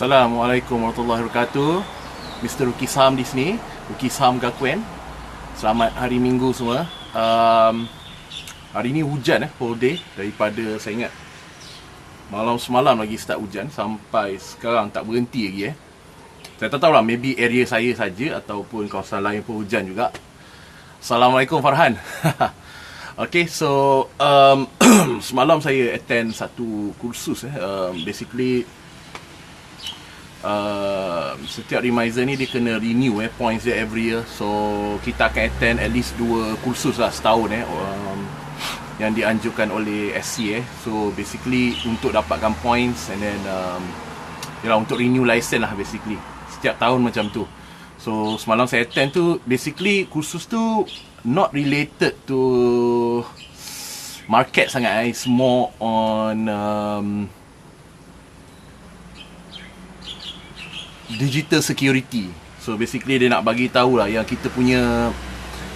Assalamualaikum warahmatullahi wabarakatuh. Mr. Ruki Saham di sini. Ruki Saham Gakuen. Selamat hari Minggu semua. Hari ni hujan whole day. Daripada saya ingat malam semalam lagi start hujan sampai sekarang tak berhenti lagi. Saya tak tahu lah, maybe area saya saja ataupun kawasan lain pun hujan juga. Assalamualaikum Farhan. Okay, so semalam saya attend satu kursus basically setiap reminder ni dia kena renew points dia every year. So kita akan attend at least 2 kursus lah setahun yang dianjurkan oleh SC So basically untuk dapatkan points and then untuk renew license lah basically. Setiap tahun macam tu. So semalam saya attend tu, basically kursus tu not related to market sangat It's more on digital security. So basically dia nak bagi tahu lah yang kita punya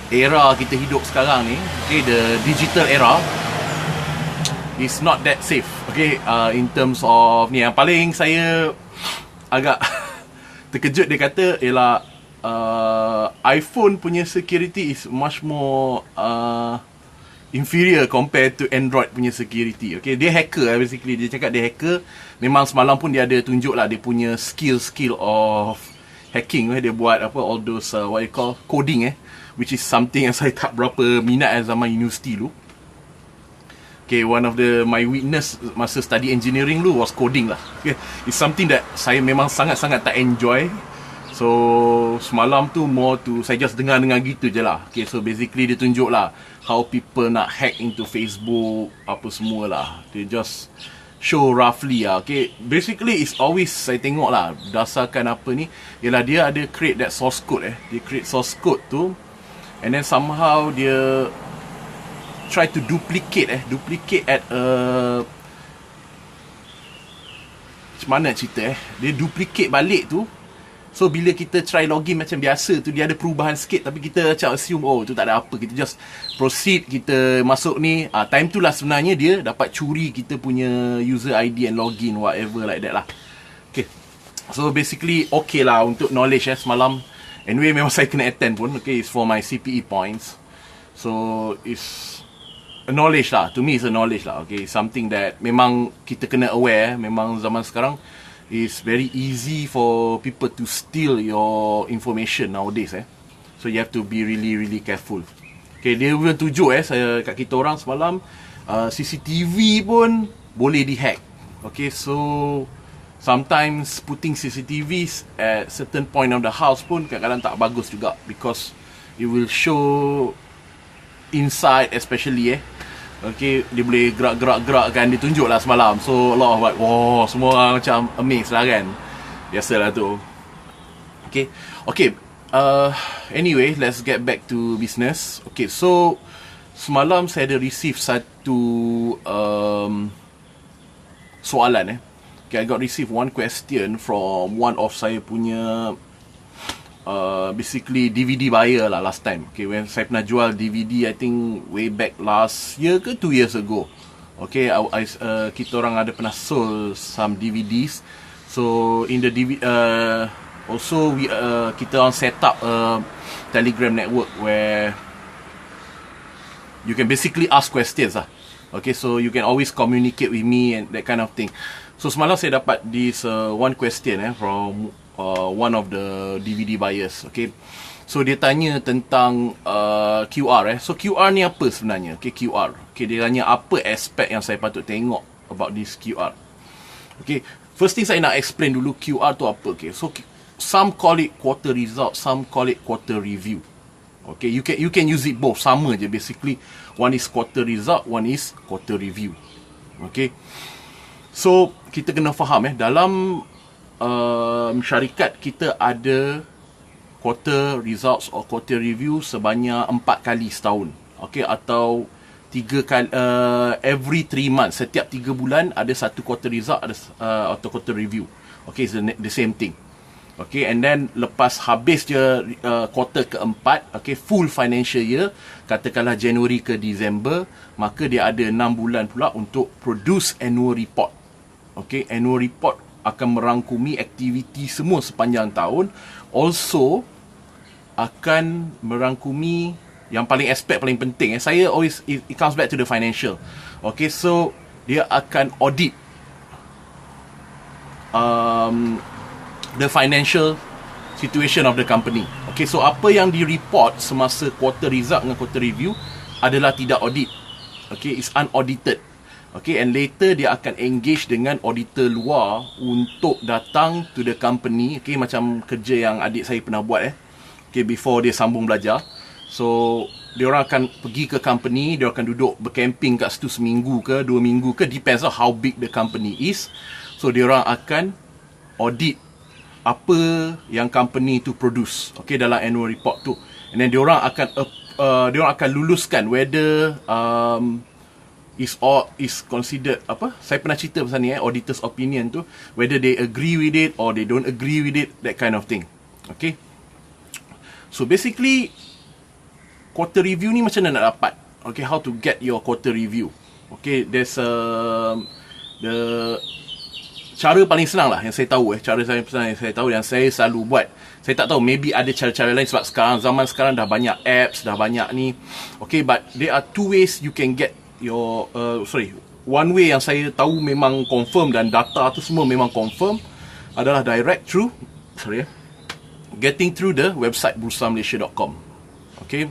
era kita hidup sekarang ni, the digital era is not that safe. In terms of ni, yang paling saya agak terkejut, dia kata ialah iPhone punya security is much more inferior compared to Android punya security. Dia hacker basically. Dia cakap dia hacker. Memang semalam pun dia ada tunjuk lah dia punya skill of hacking. Dia buat all those what you call coding which is something yang saya tak berapa minat zaman universiti dulu. One of my weakness masa study engineering dulu was coding lah. It's something that saya memang sangat-sangat tak enjoy. So semalam tu more to saya just dengar gitu je lah. So basically dia tunjuk lah how people nak hack into Facebook, apa semua lah. They just show roughly lah. Basically it's always saya tengok lah berdasarkan apa ni, ialah dia ada create that source code Dia create source code tu and then somehow dia try to duplicate at macam mana cerita dia duplicate balik tu. So bila kita try login macam biasa tu, dia ada perubahan sikit, tapi kita macam assume tu tak ada apa, kita just proceed, kita masuk ni. Time tu lah sebenarnya dia dapat curi kita punya user ID and login, whatever like that lah. So basically lah untuk knowledge semalam. Anyway memang saya kena attend pun. It's for my CPE points. So it's a knowledge lah. To me it's a knowledge lah. Something that memang kita kena aware. Memang zaman sekarang it's very easy for people to steal your information nowadays So you have to be really careful. Dia pun tunjuk saya kat kita orang semalam, CCTV pun boleh dihack. So sometimes putting CCTVs at certain point of the house pun kadang-kadang tak bagus juga, because it will show inside especially dia boleh gerak kan, dia tunjuk lah semalam. So a lot of semua orang macam amazed lah kan. Biasalah tu. Anyway, let's get back to business. So semalam saya ada receive satu soalan I got receive one question from one of saya punya basically DVD buyer lah last time. When saya pernah jual DVD, I think way back last year ke 2 years ago. Kita orang ada pernah sold some DVDs. So in the DVD also we kita orang set up a Telegram network where you can basically ask questions lah. So you can always communicate with me and that kind of thing. So semalam saya dapat this one question from one of the DVD buyers. So dia tanya tentang QR So QR ni apa sebenarnya? QR. Dia tanya apa aspek yang saya patut tengok about this QR. First thing saya nak explain dulu QR tu apa. So some call it quarter result, some call it quarter review. You can use it both, sama je basically. One is quarter result, one is quarter review. So kita kena faham dalam syarikat kita ada quarter results or quarter review sebanyak 4 kali setahun. Atau 3 kali every 3 months, setiap 3 bulan ada satu quarter result atau quarter review. It's the same thing. And then lepas habis je quarter keempat, full financial year, katakanlah Januari ke Disember, maka dia ada 6 bulan pula untuk produce annual report. Annual report akan merangkumi aktiviti semua sepanjang tahun. Also akan merangkumi yang paling aspek paling penting. Saya always, it comes back to the financial. Okay, so dia akan audit the financial situation of the company. Okay, so apa yang di-report semasa quarter result dengan quarter review adalah tidak audit. Okay, it's unaudited. Okay, and later dia akan engage dengan auditor luar untuk datang to the company. Okay, macam kerja yang adik saya pernah buat Okay, before dia sambung belajar. So, dia orang akan pergi ke company, dia akan duduk bercamping kat situ seminggu ke 2 minggu ke, depends on how big the company is. So, dia orang akan audit apa yang company tu produce, okay, dalam annual report tu. And then dia orang akan luluskan whether is considered apa? Saya pernah cerita pasal ni auditor's opinion tu, whether they agree with it or they don't agree with it, that kind of thing. Okay. So basically quarter review ni macam mana nak dapat? Okay, how to get your quarter review? Okay, there's the cara paling senang lah yang saya tahu cara saya yang saya tahu, yang saya selalu buat. Saya tak tahu, maybe ada cara-cara lain sebab zaman sekarang dah banyak apps, dah banyak ni. Okay, but there are two ways you can get your one way yang saya tahu memang confirm dan data tu semua memang confirm adalah direct through getting through the website bursa-malaysia.com. Okay,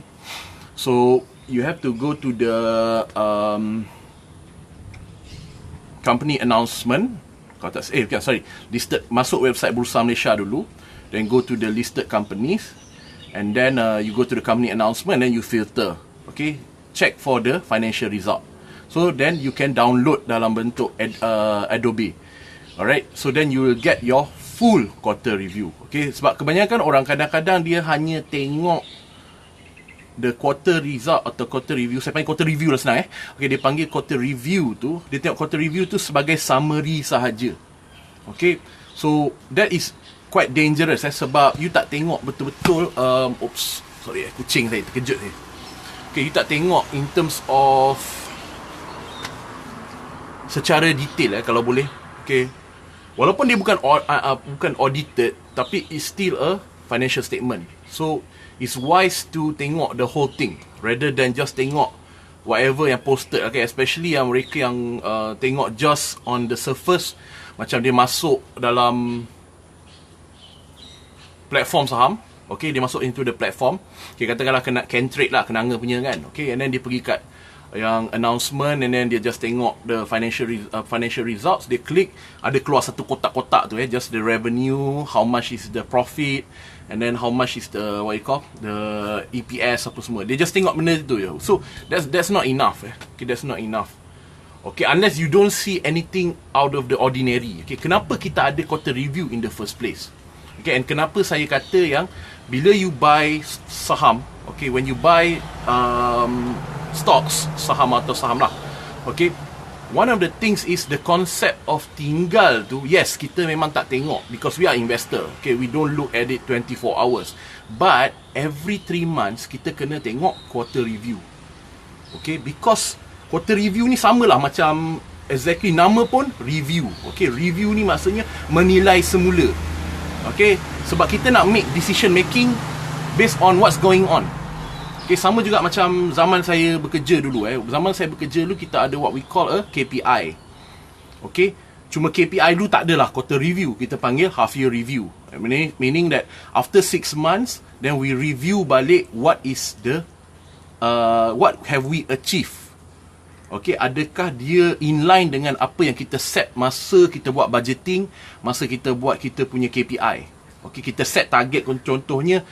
so you have to go to the company announcement. Listed. Masuk website Bursa Malaysia dulu, then go to the listed companies, and then you go to the company announcement, then you filter. Okay, check for the financial result. So then you can download dalam bentuk Adobe. Alright, so then you will get your full quarter review. Okay, sebab kebanyakan orang kadang-kadang dia hanya tengok the quarter result atau quarter review. Saya panggil quarter review lah senang Okay, dia panggil quarter review tu, dia tengok quarter review tu sebagai summary sahaja. Okay, so that is quite dangerous sebab you tak tengok betul-betul kucing saya terkejut ni. Okay, you tak tengok in terms of secara detail kalau boleh. Okay, walaupun dia bukan audited, tapi it's still a financial statement. So it's wise to tengok the whole thing rather than just tengok whatever yang posted. Okay, especially yang mereka yang tengok just on the surface, macam dia masuk dalam platform saham. Okay, dia masuk into the platform. Okay, katakanlah can trade lah, kenanga punya kan. Okay, and then dia pergi kat yang announcement, and then dia just tengok the financial results. Dia klik, ada keluar satu kotak-kotak tu just the revenue, how much is the profit, and then how much is the the EPS apa semua. Dia just tengok benda tu je. So that's not enough Okay, that's not enough. Okay, unless you don't see anything out of the ordinary. Okay, kenapa kita ada quarter review in the first place? Okay, and kenapa saya kata yang bila you buy saham, okay, when you buy stocks, saham atau saham lah, okay, one of the things is the concept of tinggal tu. Yes, kita memang tak tengok because we are investor. Okay, we don't look at it 24 hours. But every 3 months kita kena tengok quarter review. Okay, because quarter review ni samalah macam exactly nama pun review. Okay, review ni maksudnya menilai semula. Okay, sebab kita nak make decision making based on what's going on. Okay, sama juga macam zaman saya bekerja dulu Zaman saya bekerja dulu, kita ada what we call a KPI. Okay, cuma KPI dulu tak adalah quarter review, kita panggil half year review. Meaning that after 6 months, then we review balik what is the what have we achieved. Okay, adakah dia inline dengan apa yang kita set masa kita buat budgeting, masa kita buat kita punya KPI. Okay, kita set target, contohnya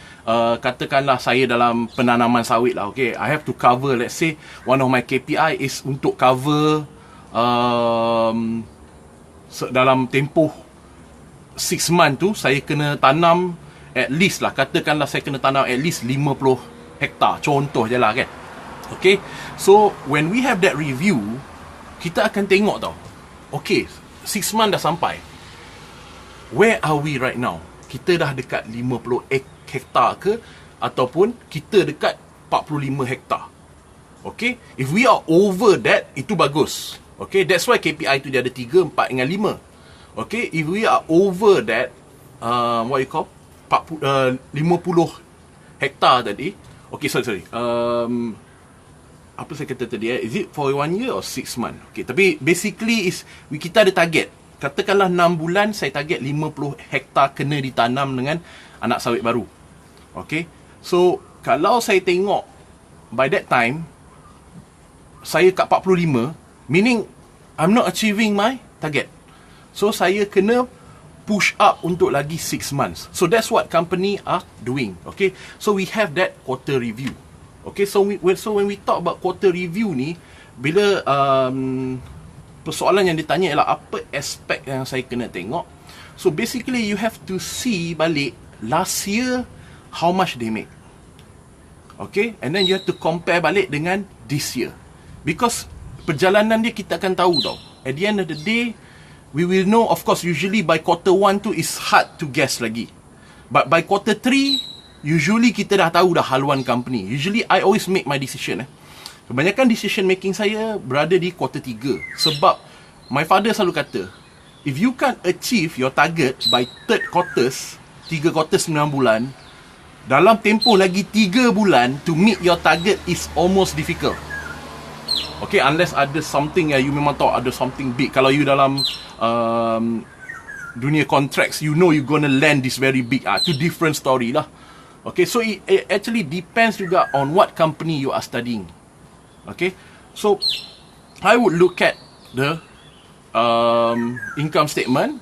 katakanlah saya dalam penanaman sawit lah. Okay, I have to cover, let's say one of my KPI is untuk cover dalam tempoh 6 month tu saya kena tanam at least lah, katakanlah saya kena tanam at least 50 hektar, contoh je lah kan. Okay, so when we have that review, kita akan tengok tau, okay, 6 month dah sampai, where are we right now? Kita dah dekat 50 hektar ke, ataupun kita dekat 45 hektar. Okay, if we are over that, itu bagus. Okay, that's why KPI tu dia ada 3, 4 dengan 5. Okay, if we are over that, what you call, 50 hektar tadi. Okay, sorry. Apa saya kata tadi, is it for 1 year or 6 months? Okay, tapi basically kita ada target. Katakanlah 6 bulan saya target 50 hektar kena ditanam dengan anak sawit baru. Okay, so kalau saya tengok by that time saya kat 45, meaning I'm not achieving my target. So saya kena push up untuk lagi 6 months. So that's what company are doing. Okay, so we have that quarter review. Okay, so when we talk about quarter review ni, bila persoalan yang ditanya ialah apa aspek yang saya kena tengok. So basically you have to see balik last year how much they make. Okay, and then you have to compare balik dengan this year. Because perjalanan dia kita akan tahu tau. At the end of the day, we will know, of course, usually by quarter 1 tu is hard to guess lagi. But by quarter 3, usually kita dah tahu dah haluan company. Usually I always make my decision. Kebanyakan decision making saya berada di quarter 3. Sebab my father selalu kata, if you can't achieve your target by third quarters, 3 quarters 9 bulan, dalam tempoh lagi 3 bulan to meet your target is almost difficult. Okay, unless ada something yang you memang tahu ada something big. Kalau you dalam dunia contracts, you know you gonna land this very big. Itu different story lah. Okay, so it actually depends juga on what company you are studying. Okay, so I would look at the income statement,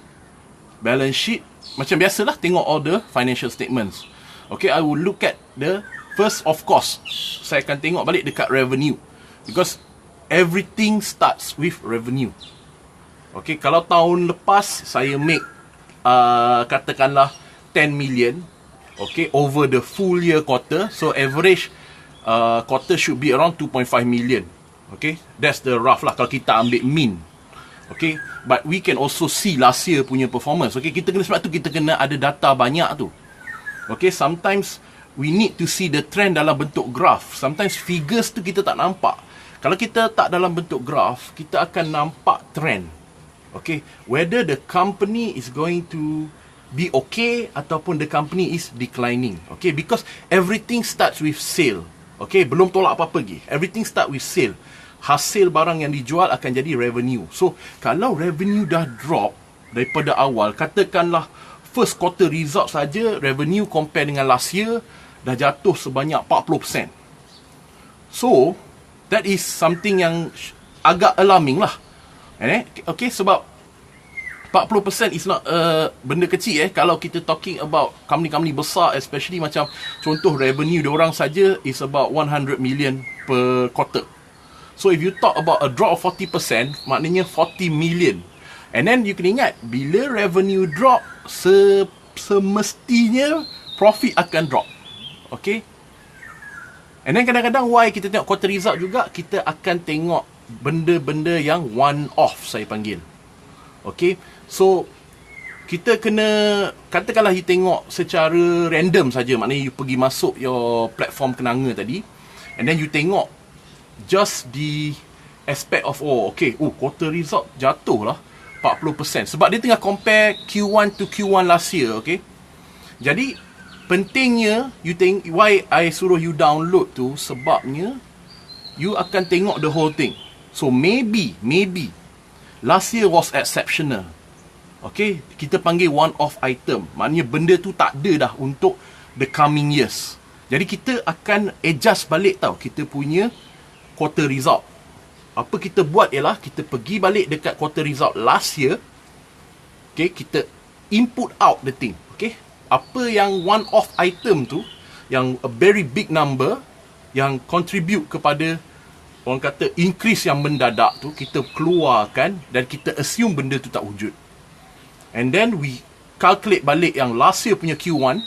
balance sheet. Macam biasalah, tengok all the financial statements. Okay, I would look at the first, of course, saya akan tengok balik dekat revenue. Because everything starts with revenue. Okay, kalau tahun lepas saya make katakanlah 10 million, okay, over the full year quarter, so average quarter should be around 2.5 million. Okay, that's the rough lah kalau kita ambil mean. Okay, but we can also see last year punya performance. Okay, kita kena, sebab tu kita kena ada data banyak tu. Okay, sometimes we need to see the trend dalam bentuk graph. Sometimes figures tu kita tak nampak. Kalau kita tak dalam bentuk graph, kita akan nampak trend. Okay, whether the company is going to be okay ataupun the company is declining. Okay, because everything starts with sale. Okay, belum tolak apa-apa lagi. Everything start with sale. Hasil barang yang dijual akan jadi revenue. So, kalau revenue dah drop daripada awal, katakanlah first quarter result saja, revenue compare dengan last year, dah jatuh sebanyak 40%. So, that is something yang agak alarming lah. Okay, sebab 40% is not benda kecil kalau kita talking about company-company besar, especially macam contoh revenue diorang saja is about 100 million per quarter. So if you talk about a drop of 40%, maknanya 40 million. And then you kena ingat, bila revenue drop, semestinya profit akan drop. Okay, and then kadang-kadang why kita tengok quarter result juga, kita akan tengok benda-benda yang one off, saya panggil. Okay, so kita kena, katakanlah you tengok secara random saja, maknanya you pergi masuk your platform kenanga tadi, and then you tengok just the aspect of, quarter result jatuh lah 40%, sebab dia tengah compare Q1 to Q1 last year. Okay, jadi pentingnya you think, why I suruh you download tu, sebabnya you akan tengok the whole thing. So maybe last year was exceptional. Okay, kita panggil one off item, maknanya benda tu tak ada dah untuk the coming years. Jadi kita akan adjust balik tau kita punya quarter result. Apa kita buat ialah kita pergi balik dekat quarter result last year. Okay, kita input out the thing. Okay, apa yang one off item tu, yang a very big number, yang contribute kepada orang kata increase yang mendadak tu, kita keluarkan dan kita assume benda tu tak wujud. And then we calculate balik yang last year punya Q1,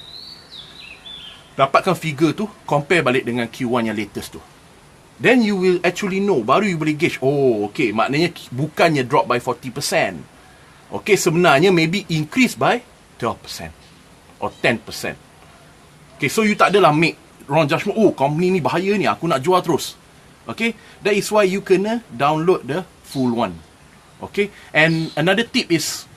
dapatkan figure tu, compare balik dengan Q1 yang latest tu. Then you will actually know, baru you boleh gauge, okay, maknanya bukannya drop by 40%. Okay, sebenarnya maybe increase by 12% or 10%. Okay, so you tak adalah make wrong judgment, company ni bahaya ni, aku nak jual terus. Okay, that is why you kena download the full one. Okay, and another tip is,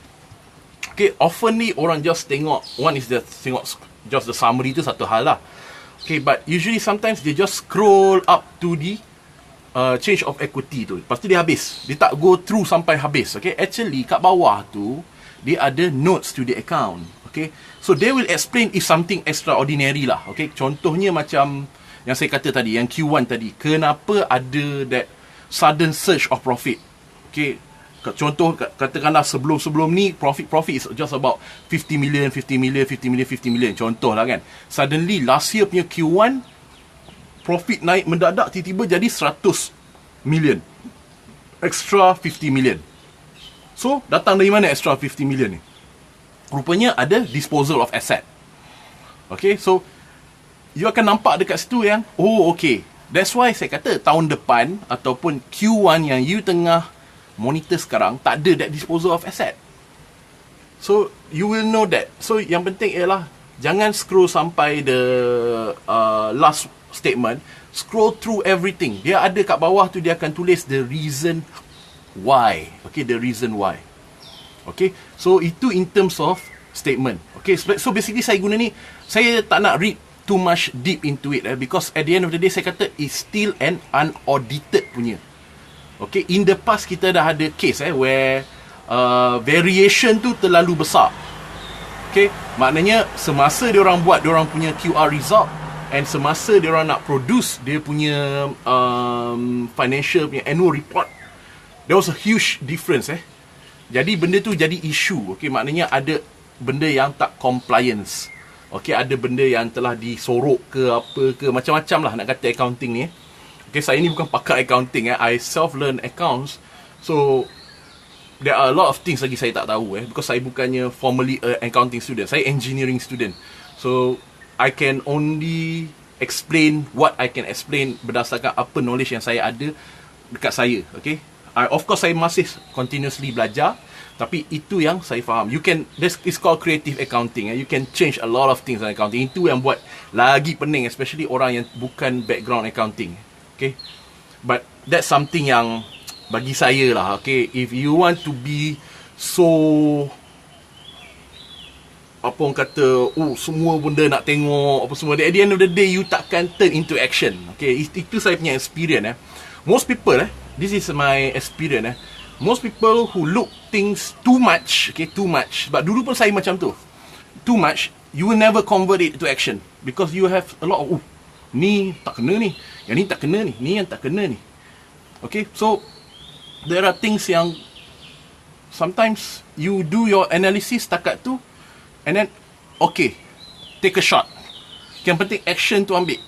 Okay, often ni orang just tengok, one is tengok just the summary tu satu hal lah. Okay, but usually sometimes they just scroll up to the change of equity tu. Lepas tu dia habis. Dia tak go through sampai habis. Okay, actually kat bawah tu dia ada notes to the account. Okay, so they will explain if something extraordinary lah. Okay, contohnya macam yang saya kata tadi, yang Q1 tadi, kenapa ada that sudden surge of profit. Okay, contoh katakanlah sebelum ni profit is just about 50 million. Contoh lah kan. Suddenly last year punya Q1 profit naik mendadak, tiba-tiba jadi 100 million. Extra 50 million. So datang dari mana extra 50 million ni? Rupanya ada disposal of asset. Okay, so you akan nampak dekat situ yang, oh okay, that's why saya kata tahun depan ataupun Q1 yang you tengah monitor sekarang tak ada that disposal of asset. So you will know that. So yang penting ialah jangan scroll sampai the last statement. Scroll through everything. Dia ada kat bawah tu, dia akan tulis the reason why. Okay, the reason why. Okay, so itu in terms of statement. Okay, so basically saya guna ni, saya tak nak read too much deep into it because at the end of the day saya kata it's still an unaudited punya. Okay, in the past kita dah ada case where variation tu terlalu besar. Okay, maknanya semasa dia orang buat dia orang punya QR result and semasa dia orang nak produce dia punya financial punya annual report, there was a huge difference. Jadi benda tu jadi issue. Okay, maknanya ada benda yang tak compliance. Okay, ada benda yang telah disorok ke apa ke, macam-macam lah nak kata accounting ni. Okay, saya ni bukan pakar accounting. I self-learn accounts. So, there are a lot of things lagi saya tak tahu. Because saya bukannya formally accounting student. Saya engineering student. So, I can only explain what I can explain berdasarkan apa knowledge yang saya ada dekat saya. Okay. Of course, saya masih continuously belajar. Tapi itu yang saya faham. It's called creative accounting. You can change a lot of things in accounting. Itu yang buat lagi pening. Especially orang yang bukan background accounting. Okay, but that's something yang bagi saya lah. Okay, if you want to be so, apa orang kata, semua benda nak tengok apa semua, at the end of the day you takkan turn into action. Okay, itu saya punya experience. Most people this is my experience. Most people who look things too much, okay, too much. But dulu pun saya macam tu. Too much, you will never convert it to action because you have a lot of ni tak kena ni, yang ni tak kena ni, ni yang tak kena ni. Okay, so there are things yang sometimes you do your analysis takat tu and then okay, take a shot. Yang penting action tu ambil.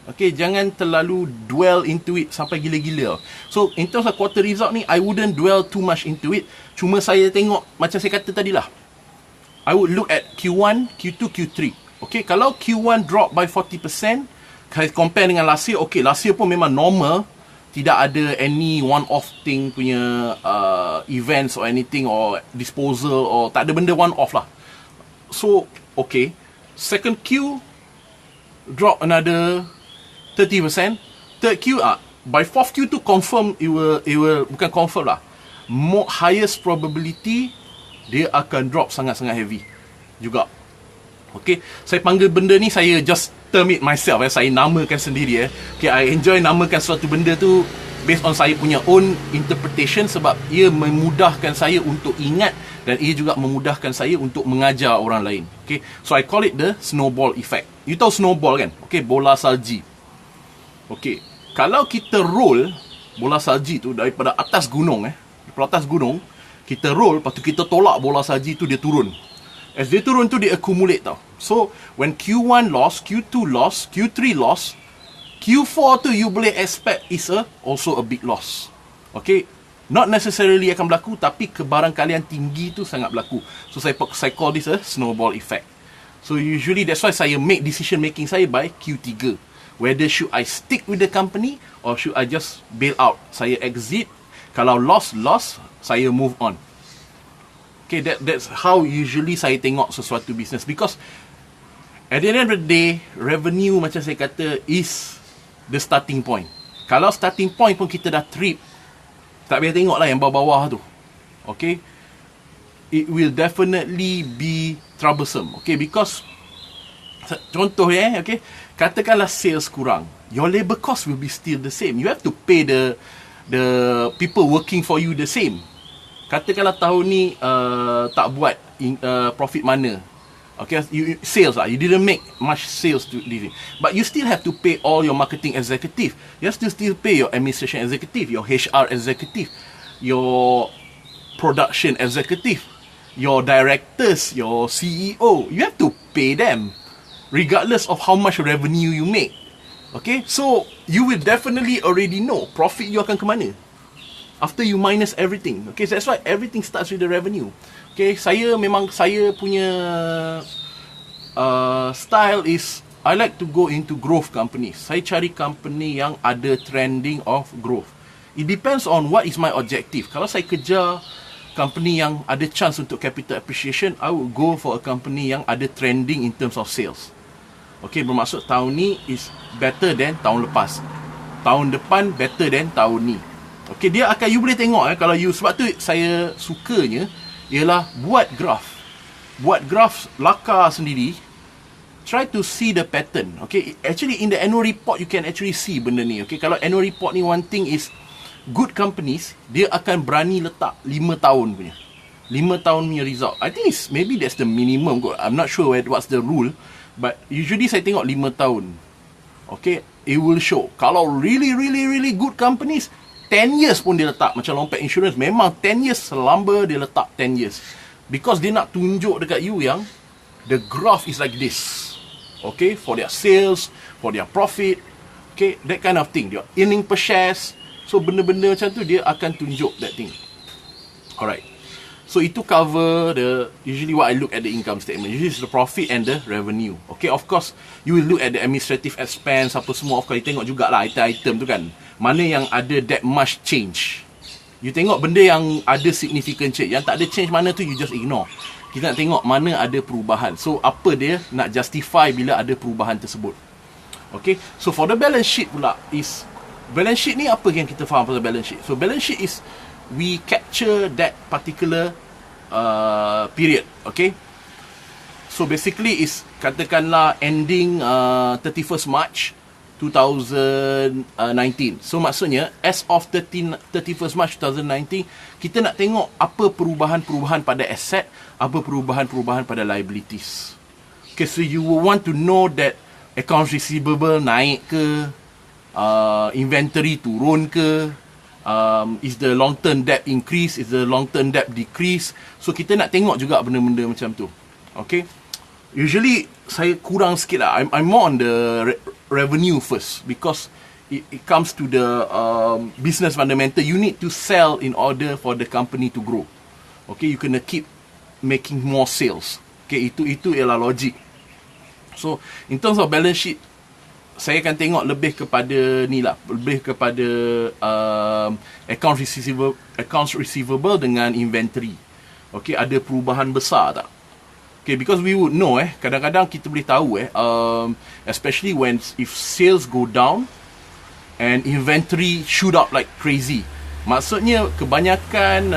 Okay, jangan terlalu dwell into it sampai gila-gila. So in terms of quarter result ni, I wouldn't dwell too much into it. Cuma saya tengok, macam saya kata tadi lah, I would look at Q1, Q2, Q3. Okay, kalau Q1 drop by 40%, compare dengan last year, okay, last year pun memang normal. Tidak ada any one-off thing punya events or anything or disposal or tak ada benda one-off lah. So, okay. Second Q, drop another 30%. Third Q, by fourth Q tu confirm, it will bukan confirm lah. Highest probability, dia akan drop sangat-sangat heavy juga. Okay, saya panggil benda ni, saya just term it myself. Saya namakan sendiri. Okay, I enjoy namakan suatu benda tu based on saya punya own interpretation sebab ia memudahkan saya untuk ingat dan ia juga memudahkan saya untuk mengajar orang lain. Okay, so I call it the snowball effect. You tahu snowball kan? Okay, bola salji. Okay, kalau kita roll bola salji tu daripada atas gunung, daripada atas gunung, kita roll, lepas tu kita tolak bola salji tu, dia turun. As dia turun tu, dia accumulate tau. So, when Q1 loss, Q2 loss, Q3 loss, Q4 tu you boleh expect is also a big loss. Okay, not necessarily akan berlaku, tapi kebarangkalian tinggi tu sangat berlaku. So, saya call this a snowball effect. So, usually that's why saya make decision making saya by Q3. Whether should I stick with the company or should I just bail out. Saya exit. Kalau loss, saya move on. Okay, that's how usually saya tengok sesuatu business. Because at the end of the day, revenue macam saya kata is the starting point. Kalau starting point pun kita dah trip, tak payah tengok lah yang bawah-bawah tu. Okay, it will definitely be troublesome. Okay, because contoh okay, katakanlah sales kurang, your labor cost will be still the same. You have to pay the people working for you the same. Katakanlah tahun ni tak buat profit mana, okay, sales lah, you didn't make much sales to this, but you still have to pay all your marketing executive, you have to still pay your administration executive, your HR executive, your production executive, your directors, your CEO. You have to pay them regardless of how much revenue you make. Okay, so you will definitely already know profit you akan ke mana after you minus everything. Okay, that's why everything starts with the revenue. Okay, saya punya style is I like to go into growth companies. Saya cari company yang ada trending of growth. It depends on what is my objective. Kalau saya kejar company yang ada chance untuk capital appreciation, I would go for a company yang ada trending in terms of sales. Okay, bermaksud tahun ni is better than tahun lepas, tahun depan better than tahun ni. Okay, dia akan, you boleh tengok kalau you, sebab tu saya sukanya ialah buat graph lakar sendiri. Try to see the pattern. Okay, actually in the annual report you can actually see benda ni. Okay, kalau annual report ni, one thing is good companies, dia akan berani letak 5 tahun punya, 5 tahun punya result. I think maybe that's the minimum kot. I'm not sure what's the rule, but usually saya tengok 5 tahun. Okay, it will show. Kalau really good companies, 10 years pun dia letak. Macam Lompet Insurance, memang 10 years selamba dia letak 10 years, because dia nak tunjuk dekat you yang the graph is like this. Okay, for their sales, for their profit, okay, that kind of thing, their earning per shares. So benda-benda macam tu dia akan tunjuk that thing. Alright, so itu cover usually what I look at the income statement. Usually it's the profit and the revenue. Okay, of course you will look at the administrative expense, apa semua. Of course you tengok jugalah item-item tu kan, mana yang ada that much change. You tengok benda yang ada significant change. Yang tak ada change mana tu you just ignore. Kita nak tengok mana ada perubahan. So apa dia nak justify bila ada perubahan tersebut. Okay, so for the balance sheet pula is, balance sheet ni apa yang kita faham pasal balance sheet? So balance sheet is we capture that particular period. Okay, so basically is katakanlah ending 31st March 2019. So maksudnya as of 31st March 2019, kita nak tengok apa perubahan-perubahan pada asset, apa perubahan-perubahan pada liabilities. Okay, so you will want to know that accounts receivable naik ke, inventory turun ke, is the long term debt increase, is the long term debt decrease. So kita nak tengok juga benda-benda macam tu. Okay, usually saya kurang sikit lah. I'm more on the revenue first, because it comes to the business fundamental. You need to sell in order for the company to grow. Okay, you kena keep making more sales. Okay, itu ialah logik. So in terms of balance sheet, saya akan tengok lebih kepada ni lah, lebih kepada accounts receivable dengan inventory. Okay, ada perubahan besar tak? Okay, because we would know kadang-kadang kita boleh tahu especially if sales go down and inventory shoot up like crazy. Maksudnya kebanyakan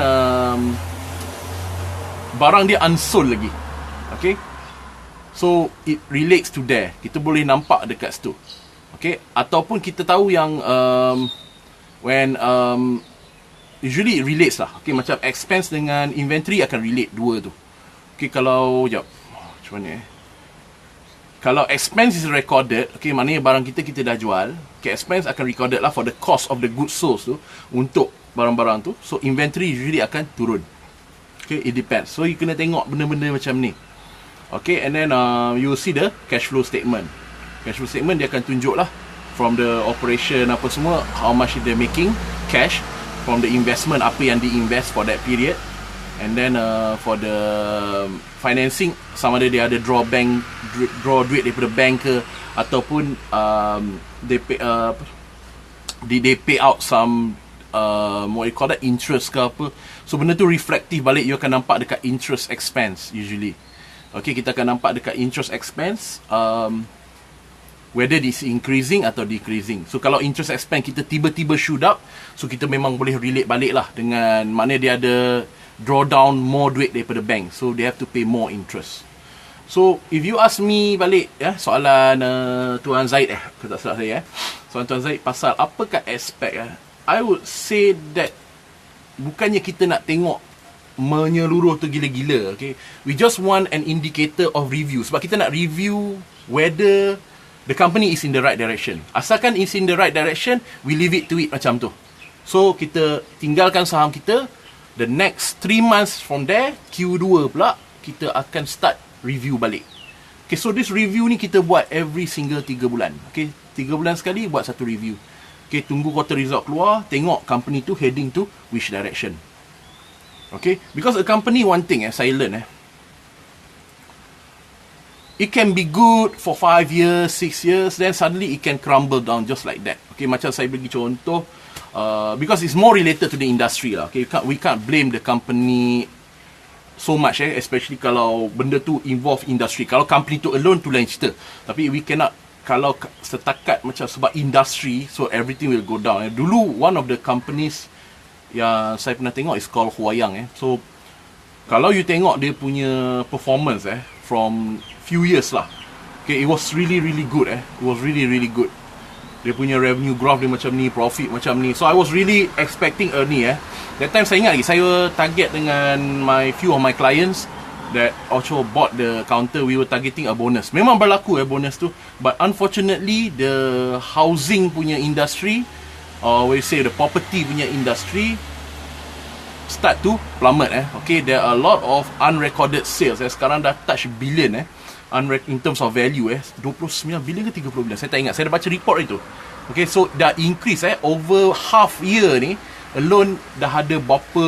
barang dia unsold lagi. Okay, so it relates to there. Kita boleh nampak dekat situ. Okay, ataupun kita tahu yang when usually it relates lah. Okay, macam expense dengan inventory akan relate dua tu. Okay, kalau macam mana kalau expense is recorded, okay, maknanya barang kita dah jual. Okay, expense akan recorded lah for the cost of the goods sold tu, untuk barang-barang tu. So inventory usually akan turun. Okay, it depends. So you kena tengok benda-benda macam ni. Okay, and then you will see the cash flow statement. Cash flow statement dia akan tunjuk lah from the operation apa semua, how much they're making cash from the investment, apa yang di-invest for that period. And then for the financing, sama ada dia ada draw duit daripada bank ke, ataupun they pay out some what you call that, interest ke apa. So benda tu reflektif balik, you akan nampak dekat interest expense usually. Okay, kita akan nampak dekat interest expense whether it's increasing atau decreasing. So kalau interest expense kita tiba-tiba shoot up, so kita memang boleh relate balik lah dengan mana dia ada draw down more duit daripada bank. So they have to pay more interest. So if you ask me balik soalan Tuan Zaid aku tak salah saya soalan Tuan Zaid pasal apakah aspek I would say that bukannya kita nak tengok menyeluruh tu gila-gila, okay? We just want an indicator of review. Sebab kita nak review whether the company is in the right direction. Asalkan is in the right direction, we leave it to it macam tu. So kita tinggalkan saham kita. The next 3 months from there, Q2 pula, kita akan start review balik. Okay, so this review ni kita buat every single 3 bulan. Okay, 3 bulan sekali buat satu review. Okay, tunggu quarter result keluar, tengok company tu heading to which direction. Okay, because a company one thing saya learn it can be good for 5 years, 6 years, then suddenly it can crumble down just like that. Okay, macam saya bagi contoh, because it's more related to the industry lah. Okay, we can't blame the company so much especially kalau benda tu involve industry. Kalau company tu alone tu lain cerita. Tapi we cannot, kalau setakat macam sebab industry, so everything will go down. Dulu one of the companies yang saya pernah tengok is called Huayang. So kalau you tengok dia punya performance from few years lah, okay, it was really good. It was really good. Dia punya revenue growth dia macam ni, profit macam ni. So I was really expecting ni That time saya ingat lagi, saya target dengan few of my clients that also bought the counter, we were targeting a bonus. Memang berlaku bonus tu, but unfortunately the housing punya industry, or we say the property punya industry start to plummet. Okay, there are a lot of unrecorded sales. Sekarang dah touch billion in terms of value 29 billion ke 30 billion, saya tak ingat, saya dah baca report itu. Okay, so dah increase over half year ni alone, dah ada berapa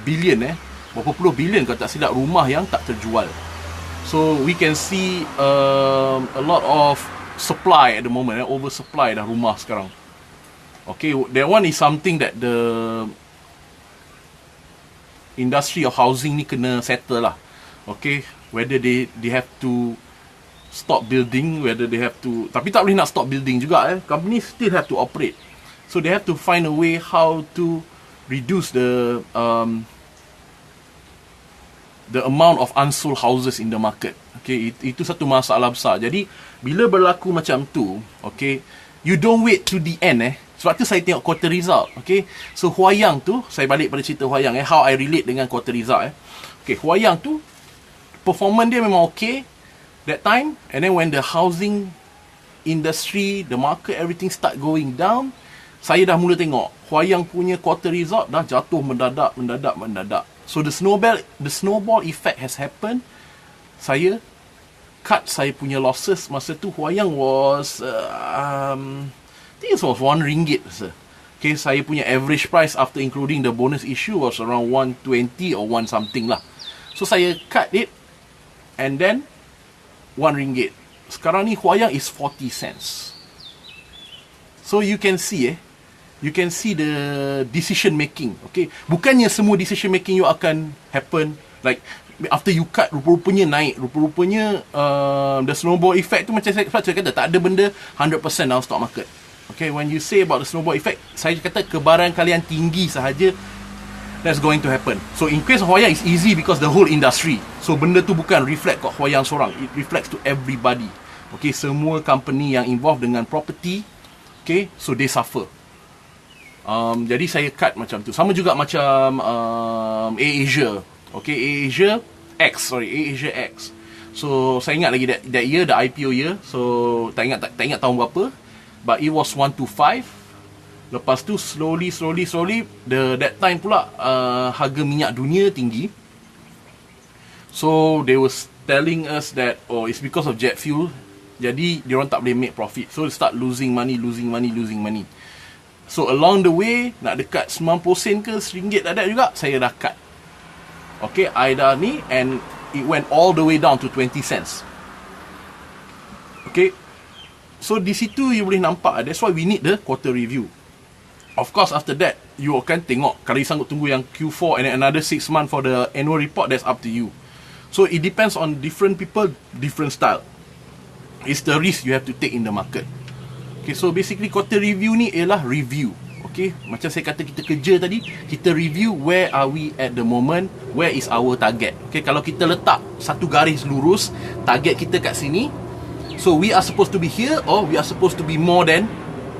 billion berapa puluh billion kalau tak silap rumah yang tak terjual. So we can see a lot of supply at the moment, oversupply dah rumah sekarang. Okay, that one is something that the industry of housing ni kena settle lah. Okay, whether they have to stop building, whether they have to, tapi tak boleh nak stop building juga. Company still have to operate. So they have to find a way how to reduce the amount of unsold houses in the market. Okay, itu satu masalah besar. Jadi bila berlaku macam tu, okay, you don't wait to the end Sebab tu saya tengok quarter result. Okay, so Huayang tu, saya balik pada cerita Huayang how I relate dengan quarter result Okay, Huayang tu performance dia memang okay that time, and then when the housing industry, the market, everything start going down, saya dah mula tengok Huayang punya quarter result dah jatuh mendadak. So the snowball effect has happened. Saya cut saya punya losses. Masa tu Huayang was I think it was RM1 sir. Okay, saya punya average price after including the bonus issue was around 120 or 1 something lah. So saya cut it, and then RM1. Sekarang ni Huayang is 40 cents. So you can see the decision making. Okay, bukannya semua decision making you akan happen like after you cut, rupa-rupanya naik, rupa-rupanya the snowball effect tu macam saya kata, tak ada benda 100% dalam stock market. Okay, when you say about the snowball effect, saya kata kebarangkalian tinggi sahaja that's going to happen. So in case of Huayang, it's easy because the whole industry. So benda tu bukan reflect kat Huayang seorang, it reflects to everybody. Okay, semua company yang involved dengan property, okay, so they suffer. Jadi saya cut macam tu. Sama juga macam AirAsia. Okay, AirAsia X. So saya ingat lagi that year, the IPO year. So tak ingat tahun berapa, but it was 125. Lepas tu slowly that time pula harga minyak dunia tinggi. So they was telling us that it's because of jet fuel. Jadi diorang tak boleh make profit. So they start losing money. So along the way, nak dekat 90 sen ke RM1 ada juga, saya dah cut. Okay, I dah ni, and it went all the way down to 20 cents. Okay, so di situ you boleh nampak, that's why we need the quarter review. Of course, after that, you akan tengok, kalau you sanggup tunggu yang Q4 and then another 6 months for the annual report, that's up to you. So it depends on different people, different style. It's the risk you have to take in the market. Okay, so basically quarter review ni ialah review. Okay, macam saya kata kita kerja tadi, kita review where are we at the moment, where is our target. Okay, kalau kita letak satu garis lurus, target kita kat sini, so we are supposed to be here or we are supposed to be more than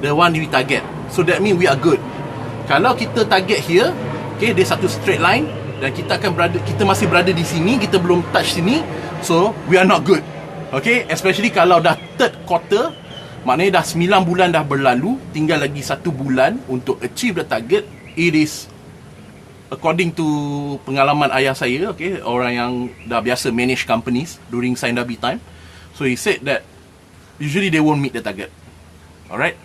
the one we target. So that means we are good. Kalau kita target here, okay, dia satu straight line dan kita masih berada di sini, kita belum touch sini, so we are not good. Okay, especially kalau dah third quarter, maknanya dah 9 bulan dah berlalu, tinggal lagi 1 bulan untuk achieve the target. It is according to pengalaman ayah saya, okay, orang yang dah biasa manage companies during Saindabi time. So he said that usually they won't meet the target. Alright.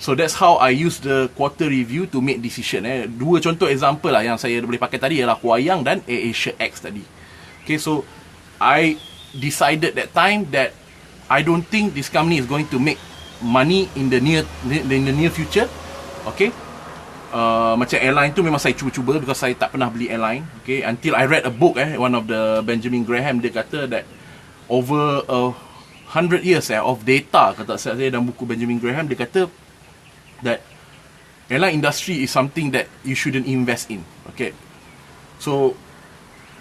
So that's how I use the quarter review to make decision. Dua contoh example lah yang saya boleh pakai tadi ialah Huayang dan AirAsia X tadi. Okay, so I decided that time that I don't think this company is going to make money in the near future. Okay, macam airline tu memang saya cuba-cuba because saya tak pernah beli airline. Okay, until I read a book, one of the Benjamin Graham, dia kata that over 100 years of data, kata saya dalam buku Benjamin Graham, dia kata that airline industry is something that you shouldn't invest in. Okay, so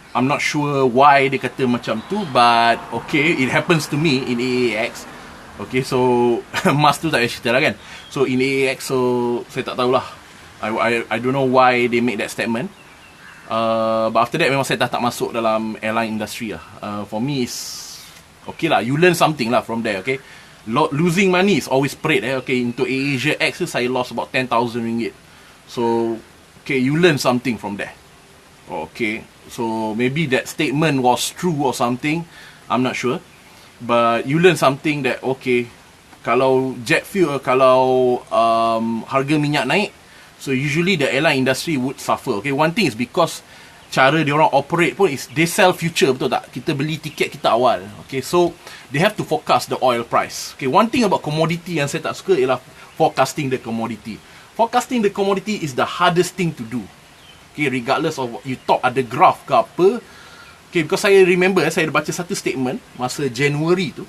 I'm not sure why dia kata macam tu, but okay, it happens to me in AAX. Okay, so Mas tu tak payah cerita lah kan. So in AAX, so saya tak tahulah. I don't know why they make that statement. But after that memang saya tak masuk dalam airline industry lah. For me is okay lah, you learn something lah from there. Okay, losing money is always parade. Okay, into AAsia X saya lost about 10,000 ringgit. So okay, you learn something from there. Okay, so maybe that statement was true or something, I'm not sure. But you learn something that okay, kalau jet fuel, kalau harga minyak naik, so usually the airline industry would suffer. Okay, one thing is because cara diorang operate pun is they sell future, betul tak? Kita beli tiket kita awal. Okay, so they have to forecast the oil price. Okay, one thing about commodity yang saya tak suka ialah forecasting the commodity. Forecasting the commodity is the hardest thing to do. Okay, regardless of what you talk, ada graph ke apa. Okay, because saya remember, saya ada baca satu statement masa January tu.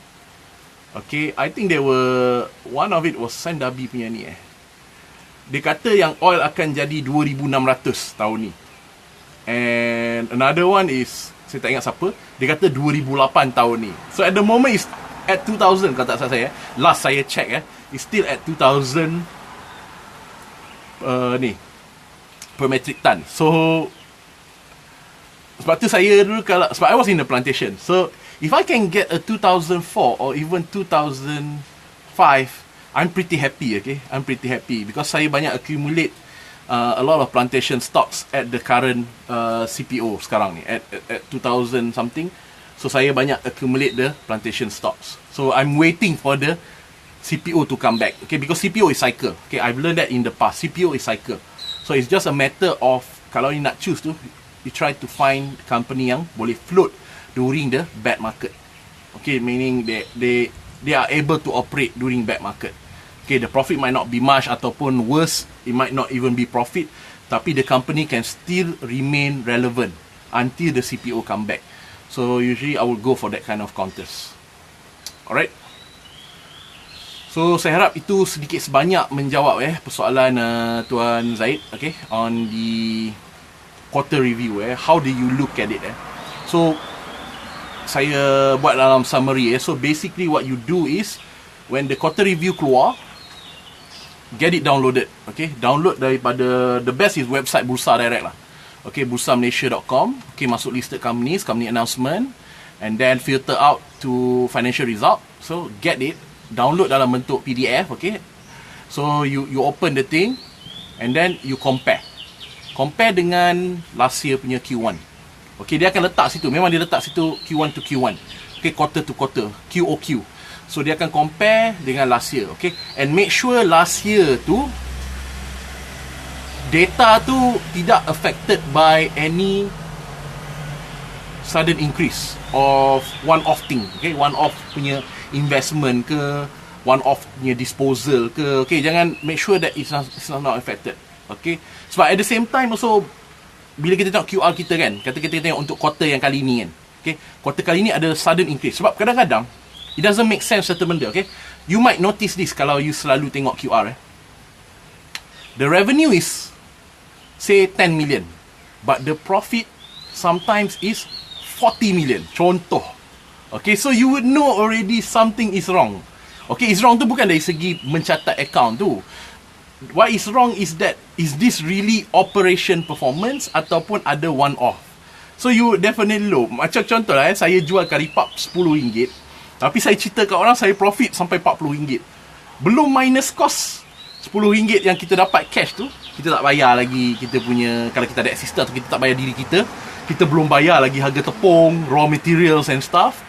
Okay, I think there were, one of it was Saindabi punya ni Dia kata yang oil akan jadi 2,600 tahun ni. And another one is, saya tak ingat siapa, dia kata 2008 tahun ni. So at the moment is at 2000, kalau tak salah saya. Last saya check is still at 2000 ni per metric ton. So sebab tu saya dulu sebab I was in the plantation. So if I can get a 2004 or even 2005, I'm pretty happy. Okay, I'm pretty happy because saya banyak accumulate a lot of plantation stocks at the current CPO sekarang ni at 2000 something. So saya banyak accumulate the plantation stocks. So I'm waiting for the CPO to come back. Okay, because CPO is cycle. Okay, I've learned that in the past. CPO is cycle. So it's just a matter of kalau you nak choose tu, you try to find company yang boleh float during the bad market. Okay, meaning they are able to operate during bad market. Okay, the profit might not be much ataupun worse, it might not even be profit, tapi the company can still remain relevant until the CPO come back. So usually I will go for that kind of counters. Alright. So saya harap itu sedikit sebanyak menjawab persoalan Tuan Zaid, okay, on the quarter review. How do you look at it? So saya buat dalam summary. So basically what you do is when the quarter review keluar, get it downloaded. Okay, download daripada, the best is website Bursa direct lah. Okay, bursamalaysia.com. Okay, masuk listed companies, company announcement, and then filter out to financial result. So get it, download dalam bentuk PDF. Okay, so you open the thing and then you compare dengan last year punya Q1. Okay, dia akan letak situ, memang dia letak situ Q1 to Q1. Okay, quarter to quarter, QOQ. So dia akan compare dengan last year. Okay, and make sure last year tu data tu tidak affected by any sudden increase of one-off thing. Okay, one-off punya investment ke, one-off punya disposal ke. Okay, jangan, make sure that it's not affected. Okay, sebab at the same time also, bila kita tengok QR kita kan, kata kita tengok untuk quarter yang kali ni kan, okay, quarter kali ni ada sudden increase. Sebab kadang-kadang it doesn't make sense satu benda. Okay, you might notice this kalau you selalu tengok QR. The revenue is, say, 10 million. But the profit sometimes is 40 million. Contoh. Okay, so you would know already something is wrong. Okay, is wrong tu bukan dari segi mencatat account tu. What is wrong is that, is this really operation performance ataupun ada one-off? So you definitely low. Macam contoh lah, saya jual kari pap RM10, tapi saya cerita kat orang saya profit sampai RM40. Belum minus cost RM10 yang kita dapat cash tu, kita tak bayar lagi kita punya, kalau kita ada assistant tu, kita tak bayar diri kita. Kita belum bayar lagi harga tepung, raw materials and stuff,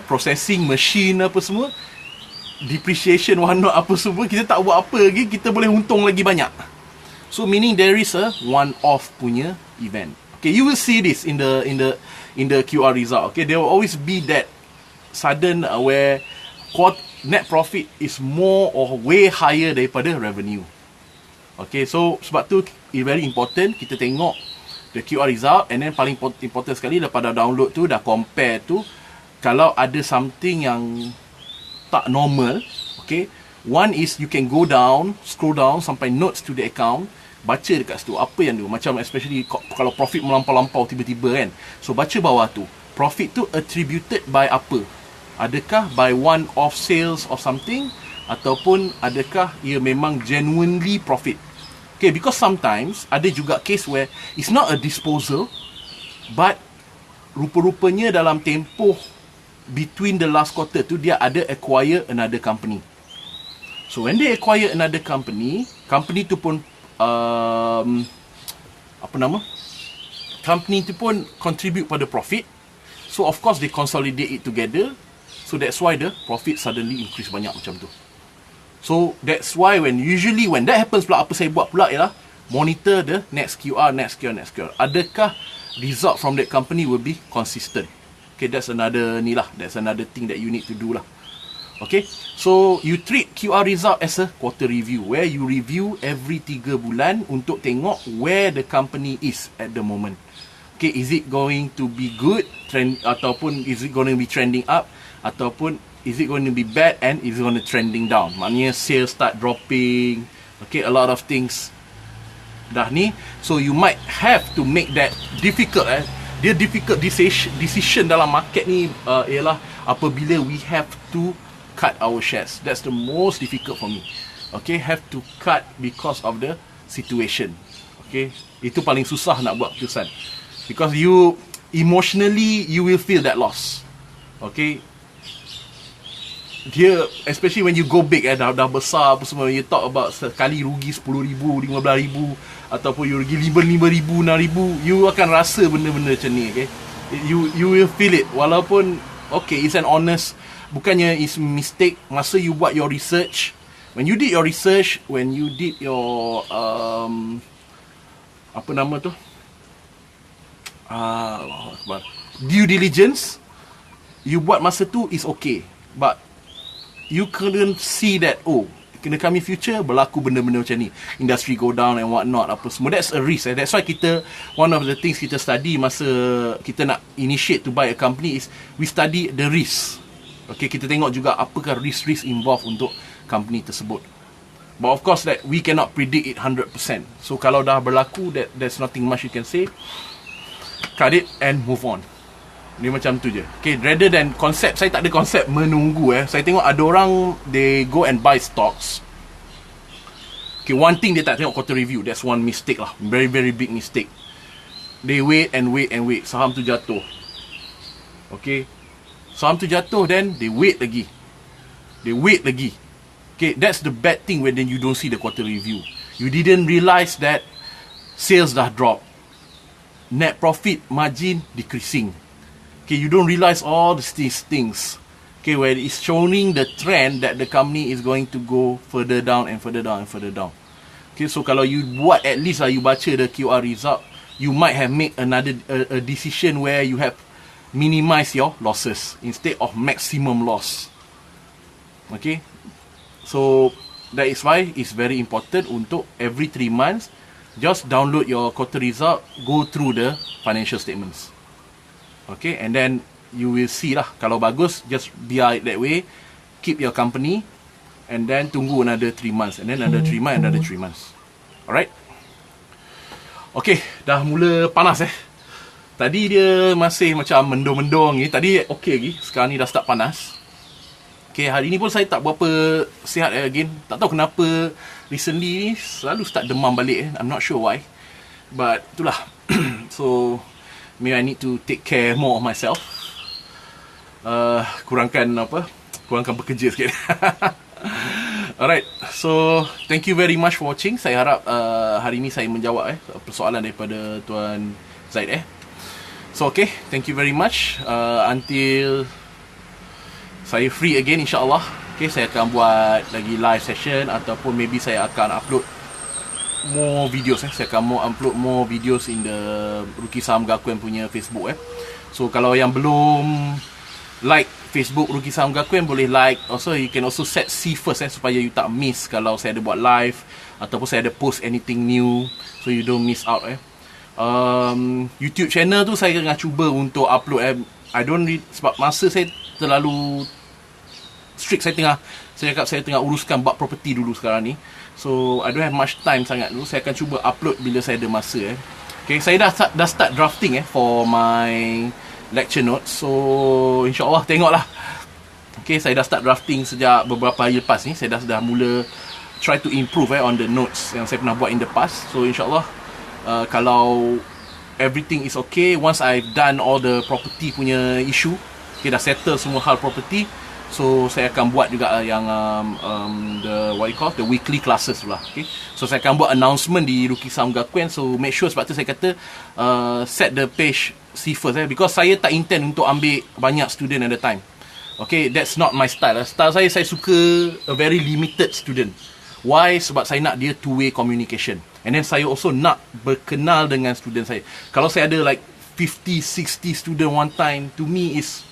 processing, machine apa semua, depreciation, whatnot apa semua. Kita tak buat apa lagi, kita boleh untung lagi banyak. So meaning there is a one-off punya event. Okay, you will see this in the QR result. Okay, there will always be that sudden where net profit is more or way higher daripada revenue. Okay, so sebab tu it's very important kita tengok the QR result, and then paling important sekali lepas dah download tu, dah compare tu, kalau ada something yang tak normal, okay, one is you can go down, scroll down sampai notes to the account, baca dekat situ apa yang dia, macam especially kalau profit melampau-lampau tiba-tiba kan, so baca bawah tu, profit tu attributed by apa? Adakah by one-off sales or something, ataupun adakah ia memang genuinely profit? Okay, because sometimes ada juga case where it's not a disposal, but rupa-rupanya dalam tempoh between the last quarter tu dia ada acquire another company. So when they acquire another company, company tu pun company tu pun contribute pada profit. So of course they consolidate it together. So that's why the profit suddenly increase banyak macam tu. So that's why usually when that happens pula, apa saya buat pula ialah monitor the next QR. Adakah result from that company will be consistent? Okay, that's another thing that you need to do lah. Okay, so you treat QR result as a quarter review, where you review every 3 bulan untuk tengok where the company is at the moment. Okay, is it going to be good trend, ataupun is it going to be trending up, ataupun is it going to be bad and is it going to trending down? Maknanya sales start dropping. Okay, a lot of things dah ni. So you might have to make that difficult. Dia difficult decision dalam market ni ialah apabila we have to cut our shares. That's the most difficult for me. Okay, have to cut because of the situation. Okay, itu paling susah nak buat keputusan, because you emotionally you will feel that loss. Okay, dia especially when you go big, dah besar apa semua, you talk about sekali rugi 10,000, 15,000, ataupun you rugi 5,000, 6,000, you akan rasa benda-benda macam ni. Okay, you will feel it, walaupun okay, it's an honest, bukannya it's mistake. Masa you buat your research, when you did your apa nama tu, due diligence, you buat masa tu is okay, but you couldn't see that, oh, in the coming future berlaku benda-benda macam ni, industry go down and what not, apa semua. That's a risk. That's why kita, one of the things kita study masa kita nak initiate to buy a company is we study the risk. Okay, kita tengok juga apakah risk involved untuk company tersebut. But of course that we cannot predict it 100%. So kalau dah berlaku, there's nothing much you can say. Cut it and move on. Ni macam tu je. Okay, rather than konsep, saya tak ada konsep menunggu. Saya tengok ada orang, they go and buy stocks. Okay, one thing dia tak tengok quarter review. That's one mistake lah. Very, very big mistake. They wait and wait. Saham tu jatuh. Okay, saham tu jatuh, then they wait lagi. Okay, that's the bad thing when then you don't see the quarter review. You didn't realize that sales dah drop, net profit margin decreasing. Okay, you don't realize all these things. Okay, where it's showing the trend that the company is going to go further down and further down and further down. Okay, so kalau you buat, at least you baca the QR result, you might have made a decision where you have minimize your losses instead of maximum loss. Okay, so that is why it's very important untuk every 3 months just download your quarter result, go through the financial statements. Okay, and then you will see lah, kalau bagus just biar it that way, keep your company, and then tunggu another 3 months, and then another 3 months, another 3 months. Alright. Okay, dah mula panas Tadi dia masih macam mendung-mendung ni. Tadi okay lagi, sekarang ni dah start panas. Okay, hari ni pun saya tak berapa sihat again. Tak tahu kenapa recently ni selalu start demam balik I'm not sure why. But itulah. So maybe I need to take care more of myself. Kurangkan bekerja sikit. Alright, so thank you very much for watching. Saya harap hari ni saya menjawab persoalan daripada Tuan Zaid So okay, thank you very much. Until saya free again insyaAllah, okay, saya akan buat lagi live session ataupun maybe saya akan upload more videos Saya akan upload more videos in the Ruki Saham Gakuen punya Facebook So kalau yang belum like Facebook Ruki Saham Gakuen, boleh like. Also you can also set see first supaya you tak miss kalau saya ada buat live ataupun saya ada post anything new, so you don't miss out YouTube channel tu saya tengah cuba untuk upload I don't read, sebab masa saya terlalu strict. Saya tengah uruskan bab property dulu sekarang ni, so I don't have much time sangat dulu. Saya akan cuba upload bila saya ada masa Okay, saya dah start drafting for my lecture notes. So insyaAllah tengoklah. Okay, saya dah start drafting sejak beberapa hari lepas ni. Saya dah mula try to improve on the notes yang saya pernah buat in the past. So insyaAllah kalau everything is okay, once I've done all the property punya issue, okay, dah settle semua hal property, so saya akan buat juga yang the weekly classes lah. Okay, so saya akan buat announcement di Ruki Saham Gakuen. So make sure, sebab tu saya kata set the page see first because saya tak intend untuk ambil banyak student at a time. Okay, that's not my style. Style saya suka a very limited student. Why? Sebab saya nak dia two-way communication. And then saya also nak berkenal dengan student saya. Kalau saya ada like 50, 60 student one time, to me is,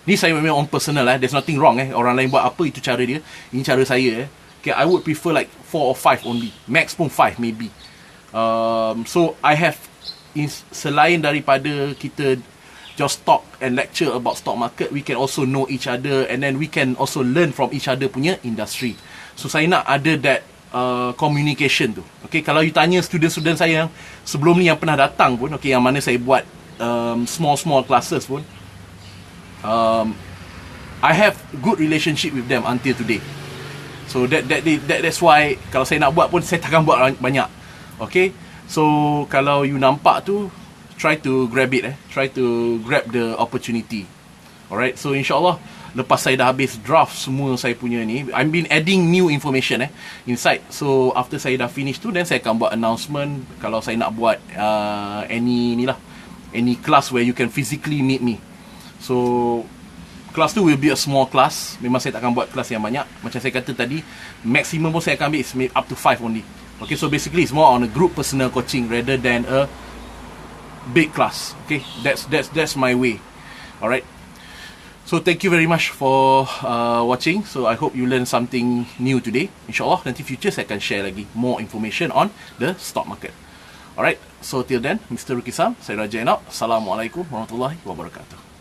ni saya memang on personal there's nothing wrong orang lain buat apa, itu cara dia, ini cara saya Okay, I would prefer like 4 or 5 only, max pun 5 maybe. So I have, selain daripada kita just talk and lecture about stock market, we can also know each other, and then we can also learn from each other punya industry. So saya nak ada that communication tu. Okay, kalau you tanya student-student saya yang sebelum ni yang pernah datang pun, okay, yang mana saya buat small classes pun, I have good relationship with them until today. So that's why kalau saya nak buat pun saya takkan buat banyak. Okay, so kalau you nampak tu, try to grab it try to grab the opportunity. Alright, so insyaAllah lepas saya dah habis draft semua saya punya ni, I've been adding new information inside. So after saya dah finish tu, then saya akan buat announcement kalau saya nak buat any class where you can physically meet me. So class tu will be a small class. Memang saya tak akan buat kelas yang banyak. Macam saya kata tadi, maximum pun saya akan ambil is up to 5 only. Okay, so basically it's more on a group personal coaching rather than a big class. Okay, that's my way. Alright, so thank you very much for watching. So I hope you learn something new today. InsyaAllah nanti future saya akan share lagi more information on the stock market. Alright, so till then, Mr. Ruki Saham, saya Raja Enok. Assalamualaikum warahmatullahi wabarakatuh.